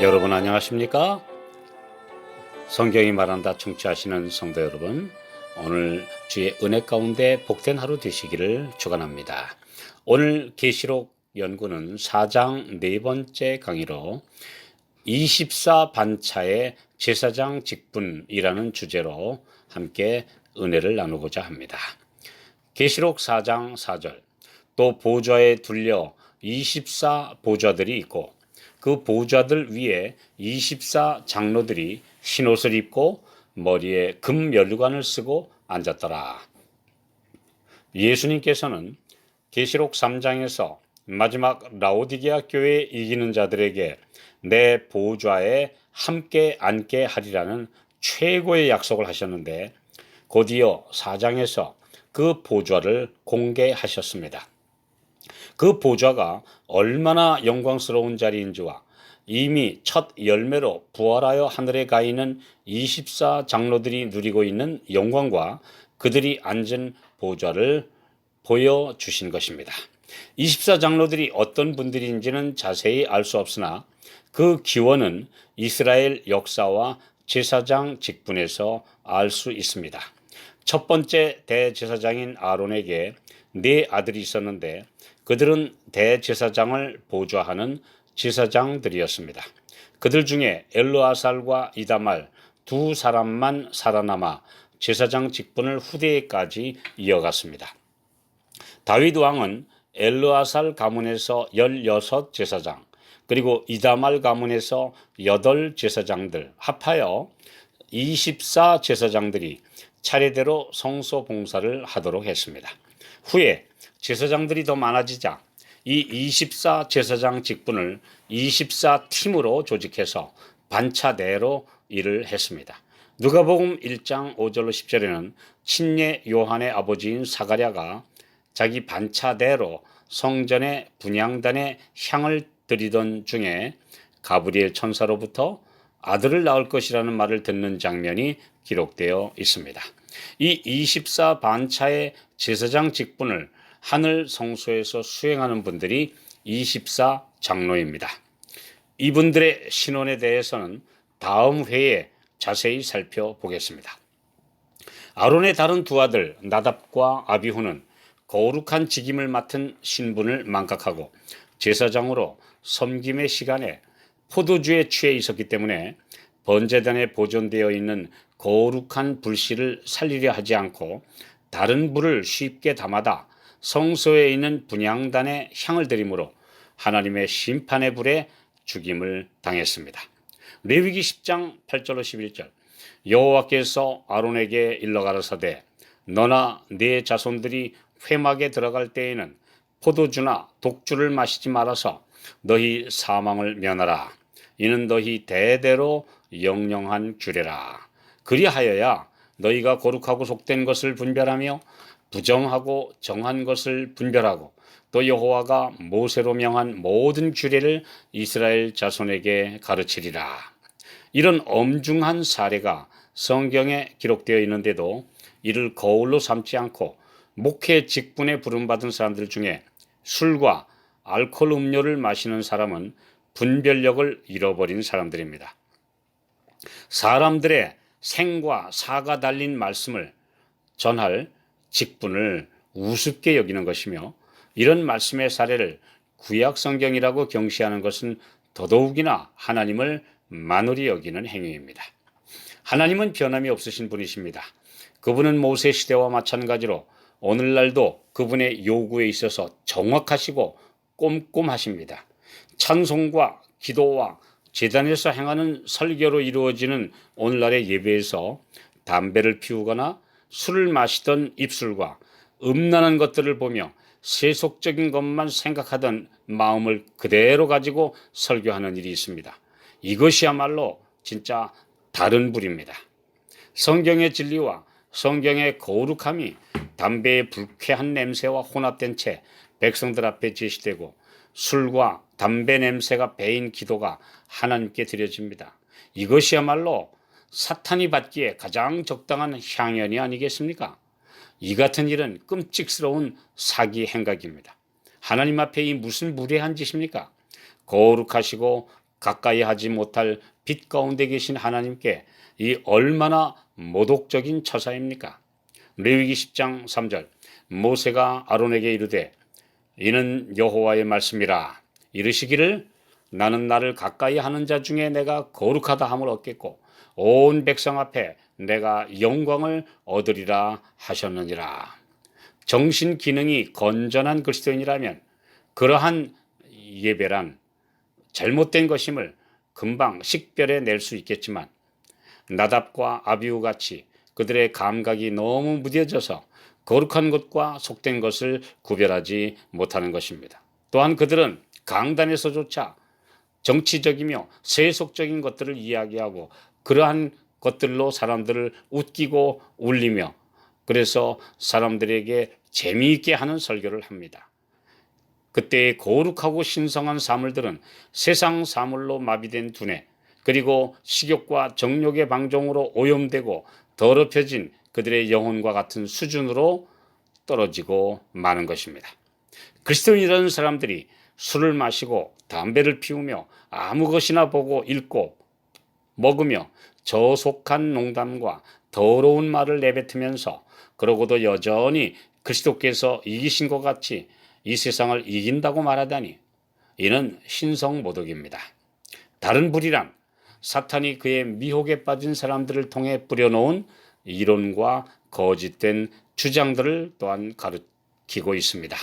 여러분 안녕하십니까? 성경이 말한다 청취하시는 성도 여러분, 오늘 주의 은혜 가운데 복된 하루 되시기를 축원합니다. 오늘 계시록 연구는 4장 네 번째 강의로 24반차의 제사장 직분이라는 주제로 함께 은혜를 나누고자 합니다. 계시록 4장 4절, 또 보좌에 둘려 24보좌들이 있고 그 보좌들 위에 24장로들이 흰옷을 입고 머리에 금면류관을 쓰고 앉았더라. 예수님께서는 계시록 3장에서 마지막 라오디게아 교회에 이기는 자들에게 내 보좌에 함께 앉게 하리라는 최고의 약속을 하셨는데, 곧이어 4장에서 그 보좌를 공개하셨습니다. 그 보좌가 얼마나 영광스러운 자리인지와 이미 첫 열매로 부활하여 하늘에 가 있는 24장로들이 누리고 있는 영광과 그들이 앉은 보좌를 보여주신 것입니다. 24장로들이 어떤 분들인지는 자세히 알 수 없으나 그 기원은 이스라엘 역사와 제사장 직분에서 알 수 있습니다. 첫 번째 대제사장인 아론에게 네 아들이 있었는데 그들은 대제사장을 보좌하는 제사장들이었습니다. 그들 중에 엘르아살과 이다말 두 사람만 살아남아 제사장 직분을 후대에까지 이어갔습니다. 다윗 왕은 엘르아살 가문에서 16 제사장, 그리고 이다말 가문에서 8 제사장들 합하여 24 제사장들이 차례대로 성소 봉사를 하도록 했습니다. 후에 제사장들이 더 많아지자 이 24 제사장 직분을 24팀으로 조직해서 반차대로 일을 했습니다. 누가복음 1장 5절로 10절에는 친례 요한의 아버지인 사가랴가 자기 반차대로 성전의 분향단에 향을 드리던 중에 가브리엘 천사로부터 아들을 낳을 것이라는 말을 듣는 장면이 기록되어 있습니다. 이 24반차의 제사장 직분을 하늘 성소에서 수행하는 분들이 24장로입니다. 이분들의 신원에 대해서는 다음 회에 자세히 살펴보겠습니다. 아론의 다른 두 아들 나답과 아비후는 거룩한 직임을 맡은 신분을 망각하고 제사장으로 섬김의 시간에 포도주에 취해 있었기 때문에 번제단에 보존되어 있는 거룩한 불씨를 살리려 하지 않고 다른 불을 쉽게 담아다 성소에 있는 분향단에 향을 드림으로 하나님의 심판의 불에 죽임을 당했습니다. 레위기 10장 8절로 11절, 여호와께서 아론에게 일러 가라사대 너나 네 자손들이 회막에 들어갈 때에는 포도주나 독주를 마시지 말아서 너희 사망을 면하라. 이는 너희 대대로 영영한 규례라. 그리하여야 너희가 거룩하고 속된 것을 분별하며 부정하고 정한 것을 분별하고 또 여호와가 모세로 명한 모든 규례를 이스라엘 자손에게 가르치리라. 이런 엄중한 사례가 성경에 기록되어 있는데도 이를 거울로 삼지 않고 목회 직분에 부름받은 사람들 중에 술과 알코올 음료를 마시는 사람은 분별력을 잃어버린 사람들입니다. 사람들의 생과 사가 달린 말씀을 전할 직분을 우습게 여기는 것이며, 이런 말씀의 사례를 구약 성경이라고 경시하는 것은 더더욱이나 하나님을 만홀히 여기는 행위입니다. 하나님은 변함이 없으신 분이십니다. 그분은 모세 시대와 마찬가지로 오늘날도 그분의 요구에 있어서 정확하시고 꼼꼼하십니다. 찬송과 기도와 제단에서 행하는 설교로 이루어지는 오늘날의 예배에서 담배를 피우거나 술을 마시던 입술과 음란한 것들을 보며 세속적인 것만 생각하던 마음을 그대로 가지고 설교하는 일이 있습니다. 이것이야말로 진짜 다른 불입니다. 성경의 진리와 성경의 거룩함이 담배의 불쾌한 냄새와 혼합된 채 백성들 앞에 제시되고 술과 담배 냄새가 배인 기도가 하나님께 드려집니다. 이것이야말로 사탄이 받기에 가장 적당한 향연이 아니겠습니까? 이 같은 일은 끔찍스러운 사기 행각입니다. 하나님 앞에 이 무슨 무례한 짓입니까? 거룩하시고 가까이 하지 못할 빛 가운데 계신 하나님께 이 얼마나 모독적인 처사입니까? 레위기 10장 3절 모세가 아론에게 이르되 이는 여호와의 말씀이라 이르시기를 나는 나를 가까이 하는 자 중에 내가 거룩하다 함을 얻겠고 온 백성 앞에 내가 영광을 얻으리라 하셨느니라. 정신 기능이 건전한 그리스도인이라면 그러한 예배란 잘못된 것임을 금방 식별해 낼 수 있겠지만 나답과 아비후 같이 그들의 감각이 너무 무뎌져서 거룩한 것과 속된 것을 구별하지 못하는 것입니다. 또한 그들은 강단에서조차 정치적이며 세속적인 것들을 이야기하고 그러한 것들로 사람들을 웃기고 울리며 그래서 사람들에게 재미있게 하는 설교를 합니다. 그때의 거룩하고 신성한 사물들은 세상 사물로 마비된 두뇌 그리고 식욕과 정욕의 방종으로 오염되고 더럽혀진 그들의 영혼과 같은 수준으로 떨어지고 마는 것입니다. 그리스도인이라는 사람들이 술을 마시고 담배를 피우며 아무 것이나 보고 읽고 먹으며 저속한 농담과 더러운 말을 내뱉으면서 그러고도 여전히 그리스도께서 이기신 것 같이 이 세상을 이긴다고 말하다니 이는 신성모독입니다. 다른 불이란 사탄이 그의 미혹에 빠진 사람들을 통해 뿌려놓은 이론과 거짓된 주장들을 또한 가르치고 있습니다.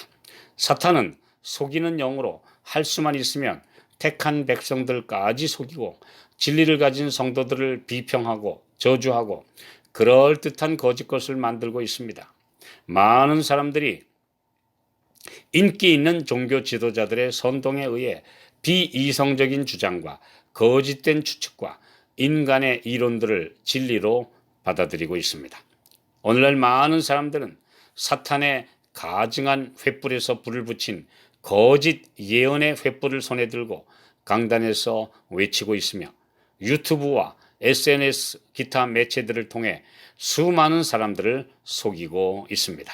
사탄은 속이는 영으로 할 수만 있으면 택한 백성들까지 속이고 진리를 가진 성도들을 비평하고 저주하고 그럴듯한 거짓 것을 만들고 있습니다. 많은 사람들이 인기 있는 종교 지도자들의 선동에 의해 비이성적인 주장과 거짓된 추측과 인간의 이론들을 진리로 받아들이고 있습니다. 오늘날 많은 사람들은 사탄의 가증한 횃불에서 불을 붙인 거짓 예언의 횃불을 손에 들고 강단에서 외치고 있으며 유튜브와 SNS 기타 매체들을 통해 수많은 사람들을 속이고 있습니다.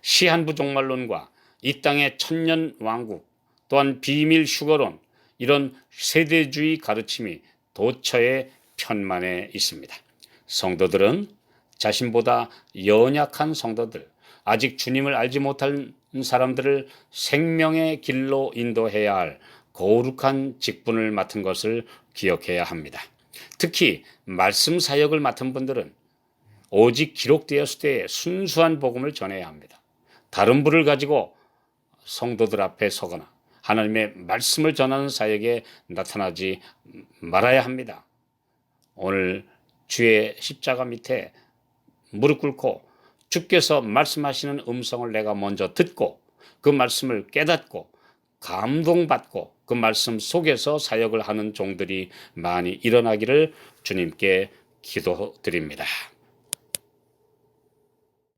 시한부 종말론과 이 땅의 천년 왕국 또한 비밀 휴거론 이런 세대주의 가르침이 도처에 편만해 있습니다. 성도들은 자신보다 연약한 성도들 아직 주님을 알지 못한 사람들을 생명의 길로 인도해야 할 거룩한 직분을 맡은 것을 기억해야 합니다. 특히 말씀 사역을 맡은 분들은 오직 기록되었을 때 순수한 복음을 전해야 합니다. 다른 불을 가지고 성도들 앞에 서거나 하나님의 말씀을 전하는 사역에 나타나지 말아야 합니다. 오늘 주의 십자가 밑에 무릎 꿇고 주께서 말씀하시는 음성을 내가 먼저 듣고 그 말씀을 깨닫고 감동받고 그 말씀 속에서 사역을 하는 종들이 많이 일어나기를 주님께 기도드립니다.